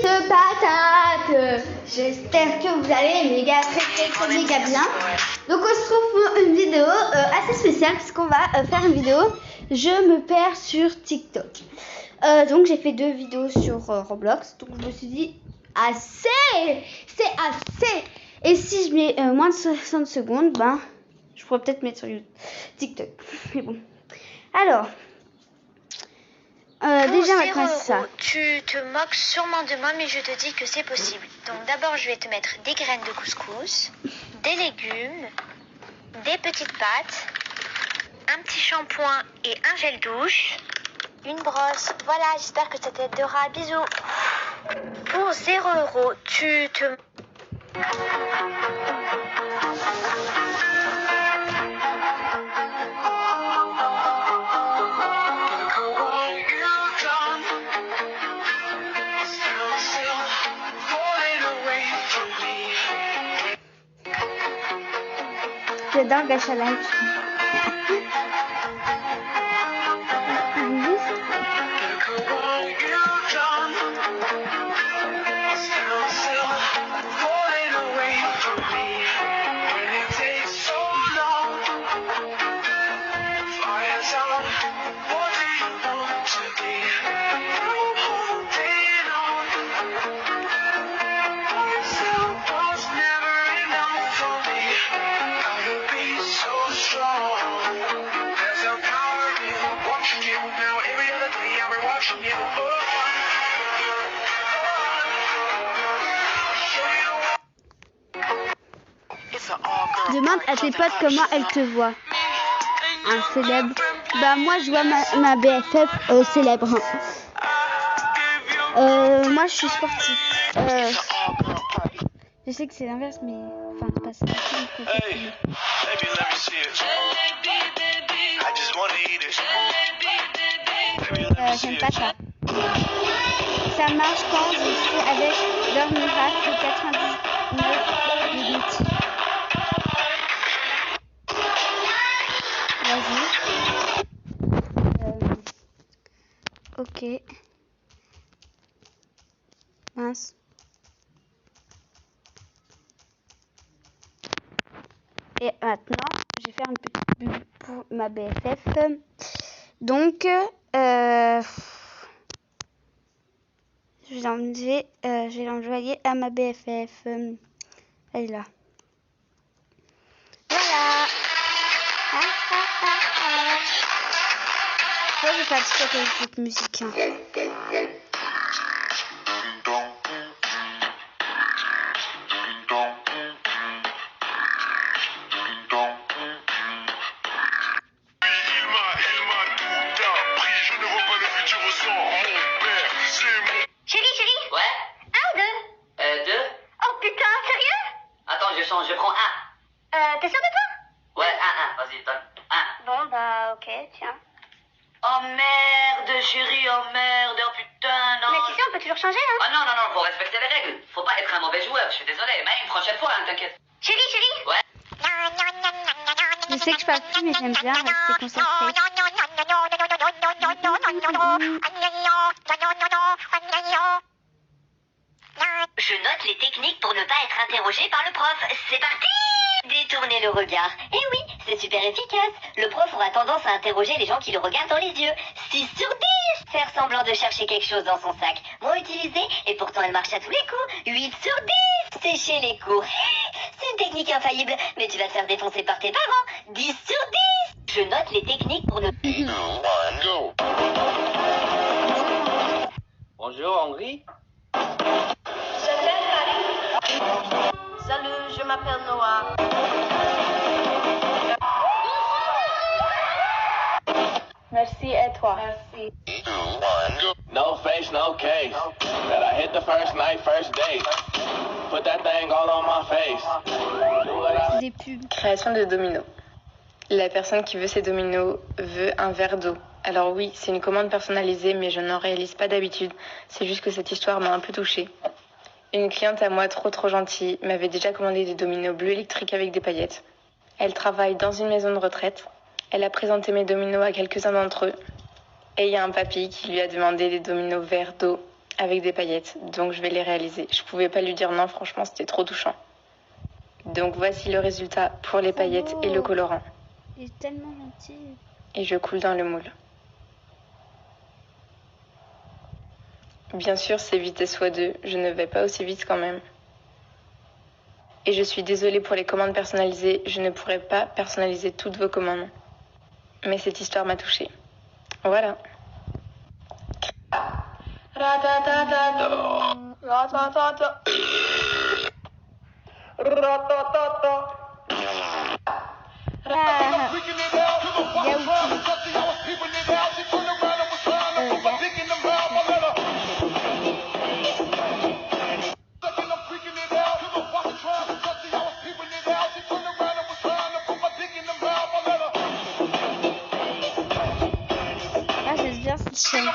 de patates. J'espère que vous allez méga bien. Donc on se retrouve pour une vidéo assez spéciale puisqu'on va faire une vidéo je me perds sur TikTok. Donc j'ai fait 2 vidéos sur Roblox. Donc je me suis dit assez, c'est assez. Et si je mets moins de 60 secondes, ben je pourrais peut-être mettre sur TikTok. Mais bon. Alors déjà on va commencer ça. Tu te moques sûrement de moi, mais je te dis que c'est possible. Donc d'abord je vais te mettre des graines de couscous, des légumes, des petites pâtes, un petit shampoing et un gel douche, une brosse. Voilà, j'espère que ça t'aidera. Bisous. Pour 0 €, tu te... J'adore Gacha Life. Demande à tes potes comment elle te voit. Un célèbre. Bah moi je vois ma BFF célèbre. Moi je suis sportif. Je sais que c'est l'inverse mais enfin pas ça. J'aime pas ça. Ça marche quand je suis avec leur miracle 99 minutes. Vas-y. Ok. Mince. Et maintenant, je vais faire une petite pub pour ma BFF. Donc, je vais l'envoyer à ma BFF. Elle est là. Voilà. Je vais faire TikTok avec cette musique. Chérie. Ouais. 1 ou 2? 2. Oh putain, sérieux? Attends, je change, je prends 1. T'es sûr de toi? Ouais, 1, vas-y, donne. 1. Bon, bah, ok, tiens. Oh merde, chérie, oh merde, oh putain, non. Mais tu sais, on peut toujours changer, hein? Oh non, faut respecter les règles. Faut pas être un mauvais joueur, je suis désolé. Mais une prochaine fois, hein, t'inquiète. Chérie. Ouais. Je sais que je parle plus, mais j'aime bien rester concentrée. Je note les techniques pour ne pas être interrogé par le prof. C'est parti! Détournez le regard. Eh oui, c'est super efficace. Le prof aura tendance à interroger les gens qui le regardent dans les yeux. 6 sur 10! Faire semblant de chercher quelque chose dans son sac. Moins utilisé, et pourtant elle marche à tous les coups. 8 sur 10! Sécher les cours. C'est une technique infaillible, mais tu vas te faire défoncer par tes parents. 10 sur 10! Je note les techniques pour ne... Bonjour Henri. Salut, je m'appelle Noah. Merci, et toi? Merci. No face, no case. That I hit the first night, first date. Put that thing all on my face. Do what I... Des pubs. Création de dominos. La personne qui veut ces dominos veut un verre d'eau. Alors oui, c'est une commande personnalisée, mais je n'en réalise pas d'habitude. C'est juste que cette histoire m'a un peu touchée. Une cliente à moi trop gentille m'avait déjà commandé des dominos bleus électriques avec des paillettes. Elle travaille dans une maison de retraite. Elle a présenté mes dominos à quelques-uns d'entre eux. Et il y a un papy qui lui a demandé des dominos verts d'eau avec des paillettes, donc je vais les réaliser. Je pouvais pas lui dire non, franchement, c'était trop touchant. Donc voici le résultat pour les paillettes et le colorant. Il est tellement gentil. Et je coule dans le moule. Bien sûr, c'est vitesse x2, je ne vais pas aussi vite quand même. Et je suis désolée pour les commandes personnalisées, je ne pourrai pas personnaliser toutes vos commandes. Mais cette histoire m'a touchée. Voilà. Ah, j'aime bien cette chaîne.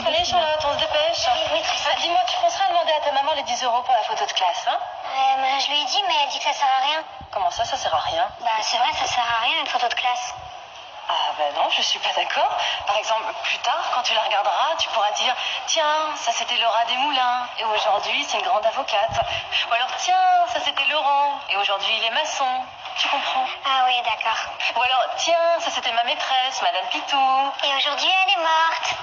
Allez Charlotte, on se dépêche. Oui, Tristan. Dis-moi, tu penseras à demander à ta maman les 10 € pour la photo de classe, hein? Je lui ai dit, mais elle dit que ça sert à rien. Comment ça sert à rien? Bah, c'est vrai, ça sert à rien une photo de classe. Ah ben non, je suis pas d'accord. Par exemple, plus tard, quand tu la regarderas, tu pourras dire « Tiens, ça c'était Laura Desmoulins, et aujourd'hui c'est une grande avocate. » Ou alors « Tiens, ça c'était Laurent, et aujourd'hui il est maçon. » Tu comprends? Ah oui, d'accord. Ou alors « Tiens, ça c'était ma maîtresse, Madame Pitou. » Et aujourd'hui, elle est morte.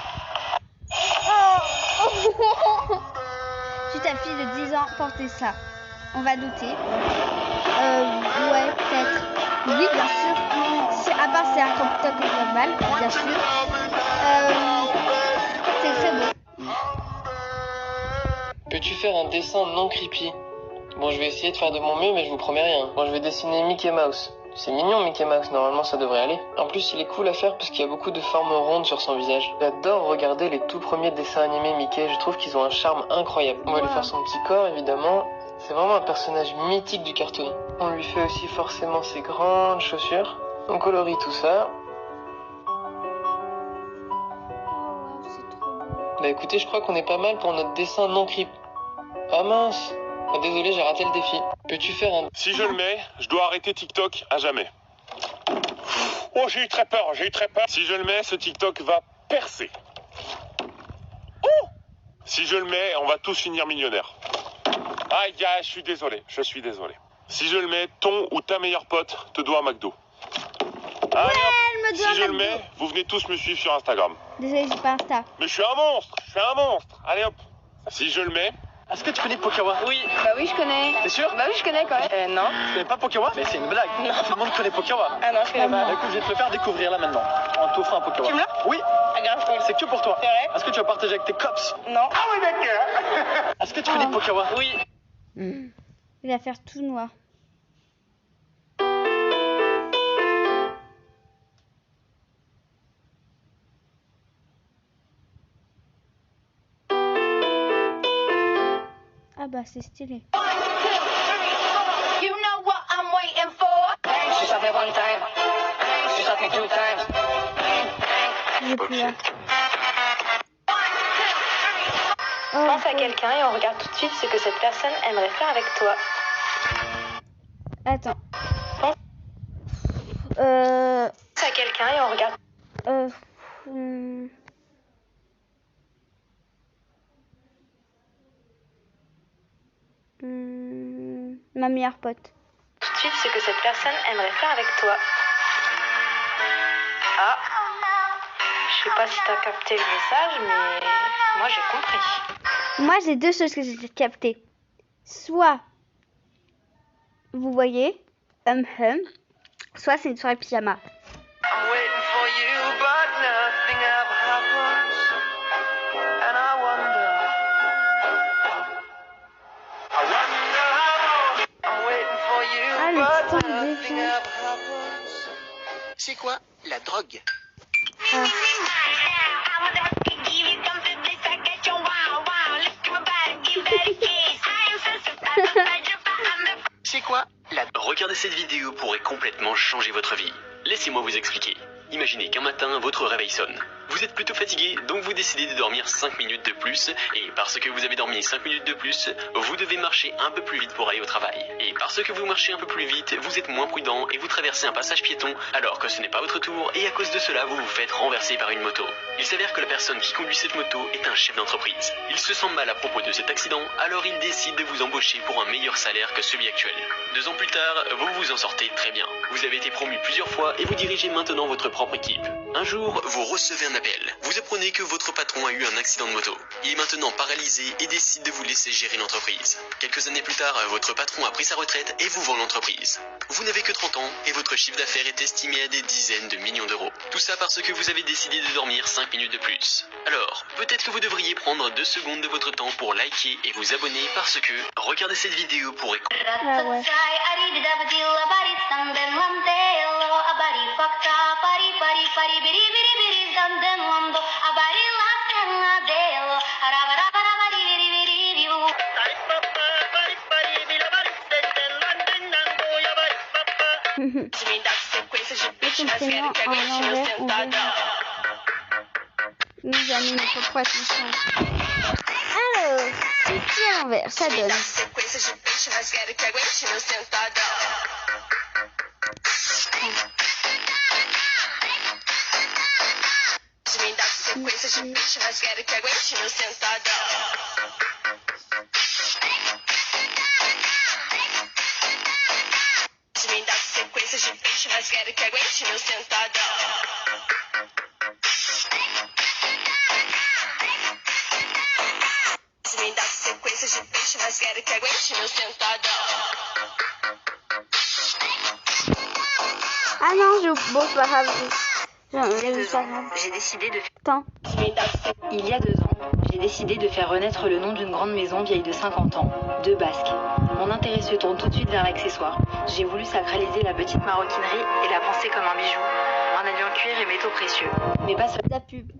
Si ta fille de 10 ans portait ça, on va douter. Ouais, peut-être. Oui, bien sûr. À part c'est un TikTok normal, bien sûr. C'est très beau. Peux-tu faire un dessin non creepy? Bon, je vais essayer de faire de mon mieux, mais je vous promets rien. Bon, je vais dessiner Mickey Mouse. C'est mignon Mickey Mouse, normalement ça devrait aller. En plus, il est cool à faire parce qu'il y a beaucoup de formes rondes sur son visage. J'adore regarder les tout premiers dessins animés Mickey, je trouve qu'ils ont un charme incroyable. On va lui faire son petit corps, évidemment. C'est vraiment un personnage mythique du cartoon. On lui fait aussi forcément ses grandes chaussures. On colorie tout ça. Oh, c'est trop beau. Bah écoutez, je crois qu'on est pas mal pour notre dessin non creep. Ah mince! Ah, désolé, j'ai raté le défi. Peux-tu faire un... Si je le mets, je dois arrêter TikTok à jamais. Oh, j'ai eu très peur. Si je le mets, ce TikTok va percer. Oh! Si je le mets, on va tous finir millionnaires. Aïe, aïe, je suis désolé. Si je le mets, ton ou ta meilleure pote te doit un McDo. Allez, hop. Elle me doit Si je le McDo. mets, vous venez tous me suivre sur Instagram. Désolé, j'ai pas Insta. Mais je suis un monstre. Allez, hop. Si je le mets... Est-ce que tu connais Pokawa? Oui. Bah oui, je connais. T'es sûr? Bah oui, je connais quand même. Non. Tu connais pas Pokawa? Mais c'est une blague. Non. Tout le monde connaît Pokawa. Ah non, je connais Bah pas. écoute, je vais te le faire découvrir là maintenant. On t'offre un Pokawa. Tu me l'as? Oui. Ah grave, cool. C'est que pour toi. C'est vrai? Est-ce que tu vas partager avec tes cops? Non. Est-ce que tu connais Pokawa? Oui. Il va faire tout noir. Ah bah c'est stylé. You know what I'm waiting for. She shot me one time. She shot me two times. J'ai plus là. Oh, Pense à quelqu'un et on regarde tout de suite ce que cette personne aimerait faire avec toi. attends. Pense à quelqu'un et on regarde. Ma meilleure pote. Tout de suite ce que cette personne aimerait faire avec toi. Ah. Je sais pas si t'as capté le message, mais moi j'ai compris. Moi, j'ai deux choses que j'ai captées. Soit, vous voyez, soit c'est une soirée pyjama. I'm waiting for you, but nothing ever happens. And I wonder how. I'm waiting for you, Ah, le but putain de nothing défense. ever happens. C'est quoi la drogue? Ah. C'est quoi la... Regardez cette vidéo pourrait complètement changer votre vie. Laissez-moi vous expliquer. Imaginez qu'un matin, votre réveil sonne. Vous Vous êtes plutôt fatigué, donc vous décidez de dormir 5 minutes de plus. Et parce que vous avez dormi 5 minutes de plus, vous devez marcher un peu plus vite pour aller au travail. Et parce que vous marchez un peu plus vite, vous êtes moins prudent et vous traversez un passage piéton alors que ce n'est pas votre tour, et à cause de cela, vous vous faites renverser par une moto. Il s'avère que la personne qui conduit cette moto est un chef d'entreprise. Il se sent mal à propos de cet accident, alors il décide de vous embaucher pour un meilleur salaire que celui actuel. 2 ans plus tard, vous vous en sortez très bien. Vous avez été promu plusieurs fois et vous dirigez maintenant votre propre équipe. Un jour, vous recevez un appel. Vous apprenez que votre patron a eu un accident de moto. Il est maintenant paralysé et décide de vous laisser gérer l'entreprise. Quelques années plus tard, votre patron a pris sa retraite et vous vend l'entreprise. Vous n'avez que 30 ans et votre chiffre d'affaires est estimé à des dizaines de millions d'euros. Tout ça parce que vous avez décidé de dormir 5 minutes de plus. Alors, peut-être que vous devriez prendre 2 secondes de votre temps pour liker et vous abonner parce que regardez cette vidéo pour écouter. Ah ouais. Son prénom en l'envers, on verra. Nous amis, ne faut pas tout ça. Alors, ici à l'envers, ça donne. Ah non, bon, c'est pas grave. J'ai décidé de... Attends. Il y a 2 ans, j'ai décidé de faire renaître le nom d'une grande maison vieille de 50 ans, de Basque. Mon intérêt se tourne tout de suite vers l'accessoire. J'ai voulu sacraliser la petite maroquinerie et la penser comme un bijou, un alliant cuir et métaux précieux. Mais pas seulement. La pub.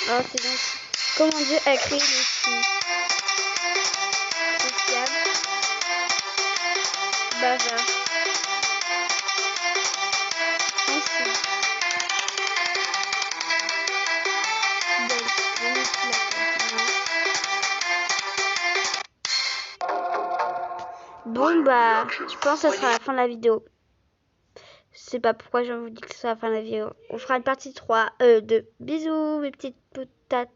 Oh, c'est donc. Comment Dieu a créé les filles. Sociable. Bavard. Ainsi. Bon bah, je pense que ça sera la fin de la vidéo. Je sais pas pourquoi je vous dis que ce sera la fin de la vidéo. On fera une partie 3 de bisous mes petites potates.